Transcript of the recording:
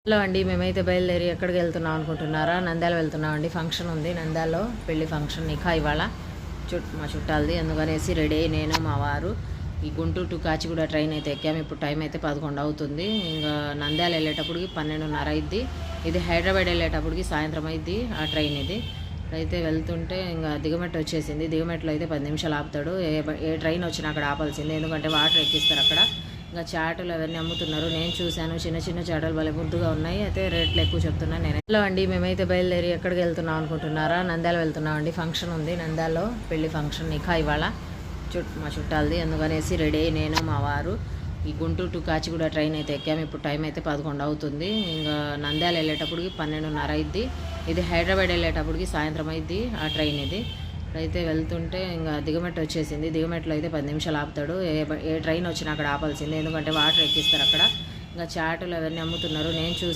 Hello అండి, మేమైతే బయలుదేరి ఎక్కడికి వెళ్తున్నాం అనుకుంటున్నారా? నంద్యాల వెళ్తున్నాం అండి. ఫంక్షన్ ఉంది నంద్యాలలో, పెళ్లి ఫంక్షన్ నిఖా ఇవాళ మా చుట్టాలది. అందుకనేసి రెడీ అయ్యి నేను మా వారు ఈ గుంటూరు టు కాచిగూడ ట్రైన్ అయితే ఎక్కాము. ఇప్పుడు టైం అయితే 11 అవుతుంది. ఇంకా నంద్యాల వెళ్ళేటప్పటికి 12:30 అయింది. ఇది హైదరాబాద్ వెళ్ళేటప్పటికి సాయంత్రం అయింది ఆ ట్రైన్. ఇది అయితే వెళ్తుంటే ఇంకా దిగమెట్టు వచ్చేసింది. దిగమెట్లో అయితే 10 నిమిషాలు ఆపుతాడు. ఏ ట్రైన్ వచ్చినా అక్కడ ఆపాల్సిందే, ఎందుకంటే వాటర్ ఎక్కిస్తారు అక్కడ. ఇంకా చాటలు అవన్నీ అమ్ముతున్నారు. నేను చూశాను, చిన్న చిన్న చాటలు భలే ముద్దుగా ఉన్నాయి. అయితే రేట్లు ఎక్కువ చెప్తున్నాను నేను. హలో అండి, మేమైతే బయలుదేరి ఎక్కడికి వెళ్తున్నాం అనుకుంటున్నారా? నంద్యాల వెళ్తున్నాం అండి. ఫంక్షన్ ఉంది నంద్యాలలో, పెళ్లి ఫంక్షన్ నిఖా ఇవాళ మా చుట్టాలది. అందుకనేసి రెడీ అయ్యి నేను మా వారు ఈ గుంటూరు టు కాచిగూడ ట్రైన్ అయితే ఎక్కాము. ఇప్పుడు టైం అయితే 11 అవుతుంది. ఇంకా నంద్యాల వెళ్ళేటప్పటికి 12:30 అయింది. ఇది హైదరాబాద్ వెళ్ళేటప్పటికి సాయంత్రం అయింది ఆ ట్రైన్. ఇది అయితే వెళ్తుంటే ఇంకా దిగమెట్టు వచ్చేసింది. దిగమెట్లో అయితే 10 నిమిషాలు ఆపుతాడు. ఏ ట్రైన్ వచ్చినా అక్కడ ఆపాల్సిందే, ఎందుకంటే వాటర్ ఎక్కిస్తారు అక్కడ. ఇంకా చాటలు అవన్నీ అమ్ముతున్నారు. నేను చూసి